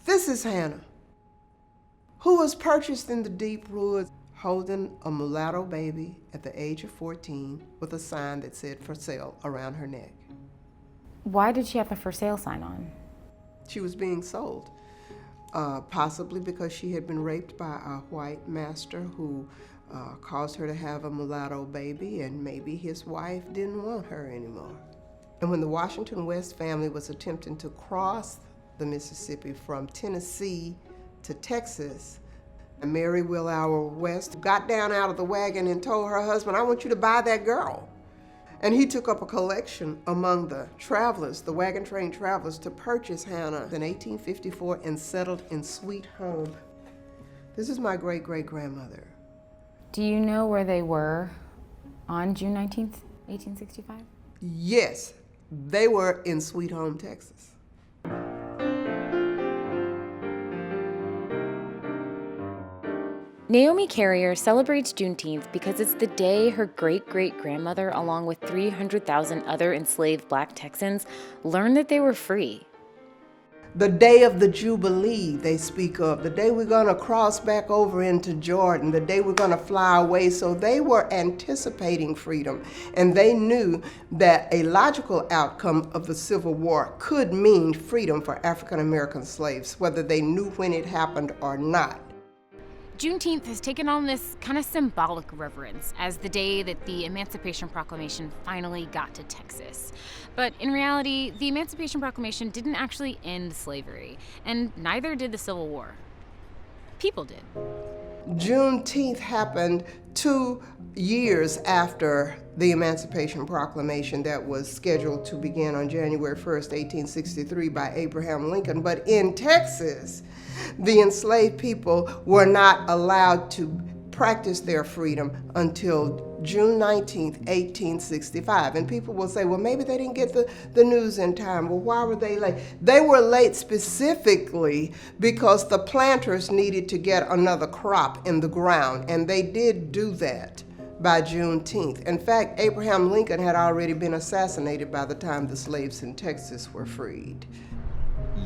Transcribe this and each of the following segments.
This is Hannah, who was purchased in the deep woods holding a mulatto baby at the age of 14 with a sign that said "for sale" around her neck. Why did she have the for sale sign on? She was being sold, possibly because she had been raped by a white master who caused her to have a mulatto baby, and maybe his wife didn't want her anymore. And when the Washington West family was attempting to cross the Mississippi from Tennessee to Texas, Mary Willour West got down out of the wagon and told her husband, "I want you to buy that girl." And he took up a collection among the travelers, the wagon train travelers, to purchase Hannah in 1854 and settled in Sweet Home. This is my great-great-grandmother. Do you know where they were on June 19th, 1865? Yes, they were in Sweet Home, Texas. Naomi Carrier celebrates Juneteenth because it's the day her great-great-grandmother, along with 300,000 other enslaved Black Texans, learned that they were free. The day of the Jubilee they speak of, the day we're gonna cross back over into Jordan, the day we're gonna fly away. So they were anticipating freedom, and they knew that a logical outcome of the Civil War could mean freedom for African American slaves, whether they knew when it happened or not. Juneteenth has taken on this kind of symbolic reverence as the day that the Emancipation Proclamation finally got to Texas. But in reality, the Emancipation Proclamation didn't actually end slavery, and neither did the Civil War. People did. Juneteenth happened 2 years after the Emancipation Proclamation that was scheduled to begin on January 1st, 1863 by Abraham Lincoln. But in Texas, the enslaved people were not allowed to practice their freedom until June 19th, 1865. And people will say, well, maybe they didn't get the news in time. Well, why were they late? They were late specifically because the planters needed to get another crop in the ground, and they did do that by Juneteenth. In fact, Abraham Lincoln had already been assassinated by the time the slaves in Texas were freed.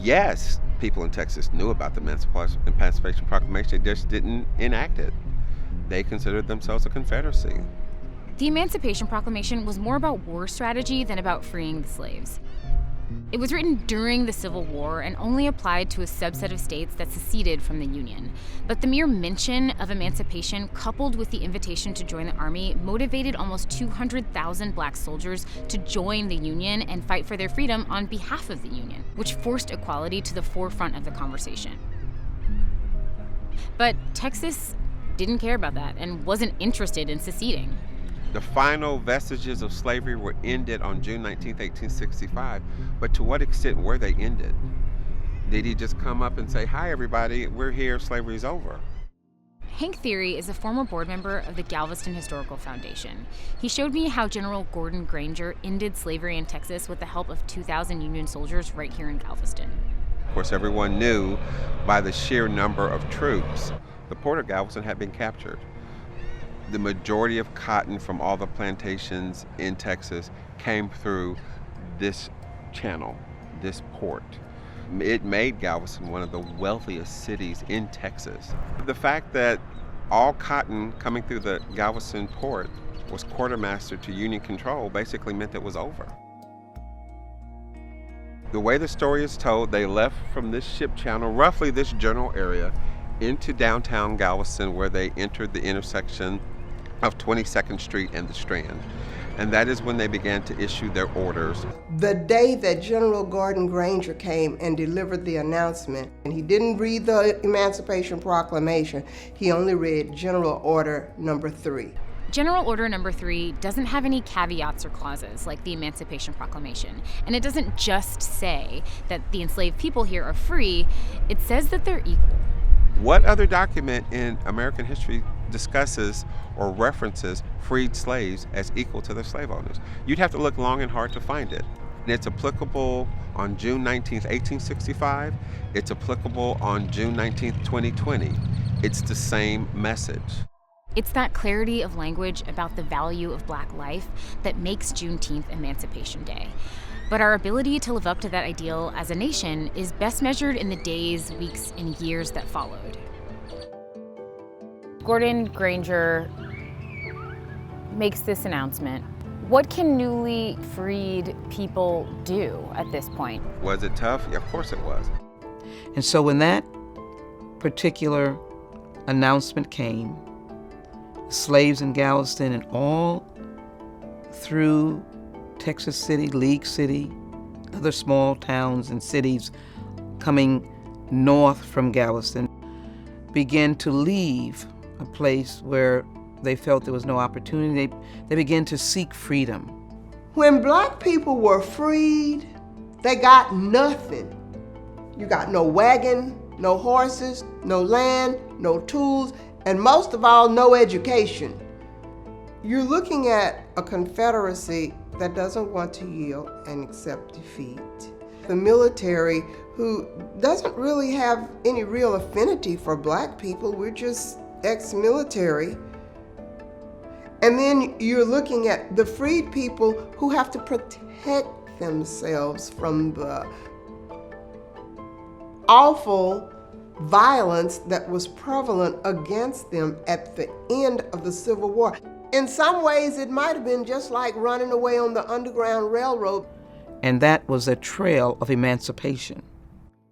Yes, people in Texas knew about the Emancipation Proclamation, they just didn't enact it. They considered themselves a confederacy. The Emancipation Proclamation was more about war strategy than about freeing the slaves. It was written during the Civil War and only applied to a subset of states that seceded from the Union. But the mere mention of emancipation, coupled with the invitation to join the Army, motivated almost 200,000 Black soldiers to join the Union and fight for their freedom on behalf of the Union, which forced equality to the forefront of the conversation. But Texas didn't care about that and wasn't interested in seceding. The final vestiges of slavery were ended on June 19, 1865, but to what extent were they ended? Did he just come up and say, "Hi everybody, we're here, slavery's over"? Hank Theory is a former board member of the Galveston Historical Foundation. He showed me how General Gordon Granger ended slavery in Texas with the help of 2,000 Union soldiers right here in Galveston. Of course, everyone knew by the sheer number of troops, the port of Galveston had been captured. The majority of cotton from all the plantations in Texas came through this channel, this port. It made Galveston one of the wealthiest cities in Texas. The fact that all cotton coming through the Galveston port was quartermastered to Union control basically meant it was over. The way the story is told, they left from this ship channel, roughly this general area, into downtown Galveston, where they entered the intersection of 22nd Street and the Strand. And that is when they began to issue their orders. The day that General Gordon Granger came and delivered the announcement, and he didn't read the Emancipation Proclamation, he only read General Order Number 3. General Order Number 3 doesn't have any caveats or clauses like the Emancipation Proclamation. And it doesn't just say that the enslaved people here are free, it says that they're equal. What other document in American history discusses or references freed slaves as equal to their slave owners? You'd have to look long and hard to find it. And it's applicable on June 19th, 1865. It's applicable on June 19th, 2020. It's the same message. It's that clarity of language about the value of Black life that makes Juneteenth Emancipation Day. But our ability to live up to that ideal as a nation is best measured in the days, weeks, and years that followed. Gordon Granger makes this announcement. What can newly freed people do at this point? Was it tough? Yeah, of course it was. And so when that particular announcement came, slaves in Galveston and all through Texas City, League City, other small towns and cities coming north from Galveston began to leave a place where they felt there was no opportunity. They began to seek freedom. When black people were freed, they got nothing. You got no wagon, no horses, no land, no tools, and most of all, no education. You're looking at a Confederacy that doesn't want to yield and accept defeat. The military, who doesn't really have any real affinity for black people, we're just ex-military. And then you're looking at the freed people who have to protect themselves from the awful violence that was prevalent against them at the end of the Civil War. In some ways, it might have been just like running away on the Underground Railroad. And that was a trail of emancipation.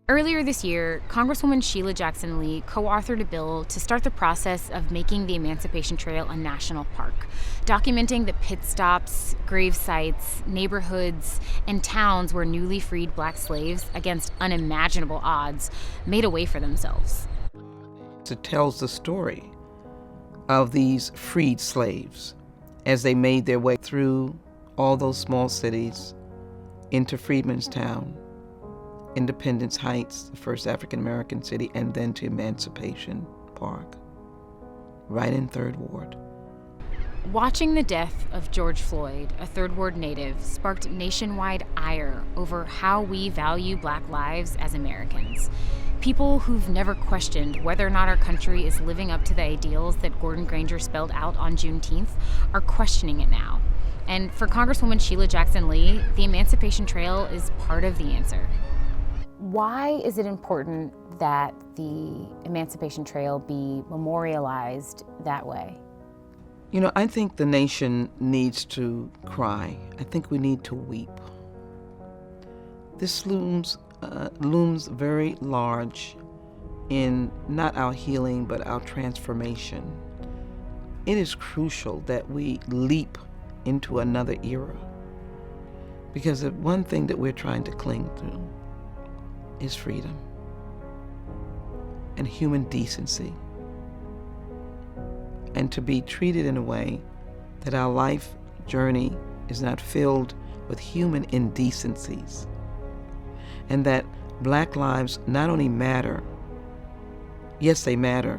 Earlier this year, Congresswoman Sheila Jackson Lee co-authored a bill to start the process of making the Emancipation Trail a national park, documenting the pit stops, grave sites, neighborhoods, and towns where newly freed black slaves, against unimaginable odds, made a way for themselves. It tells the story of these freed slaves as they made their way through all those small cities into Freedmanstown, Independence Heights, the first African-American city, and then to Emancipation Park, right in 3rd Ward. Watching the death of George Floyd, a 3rd Ward native, sparked nationwide ire over how we value black lives as Americans. People who've never questioned whether or not our country is living up to the ideals that Gordon Granger spelled out on Juneteenth are questioning it now. And for Congresswoman Sheila Jackson Lee, the Emancipation Trail is part of the answer. Why is it important that the Emancipation Trail be memorialized that way? You know, I think the nation needs to cry. I think we need to weep. This looms very large in not our healing, but our transformation. It is crucial that we leap into another era, because the one thing that we're trying to cling to is freedom and human decency, and to be treated in a way that our life journey is not filled with human indecencies, and that black lives not only matter, yes, they matter,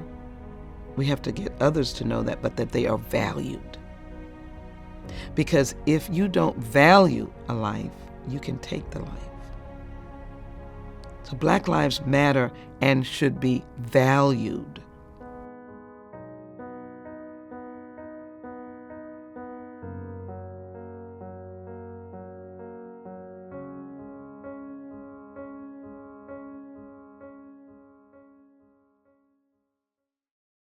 we have to get others to know that, but that they are valued. Because if you don't value a life, you can take the life. So black lives matter and should be valued.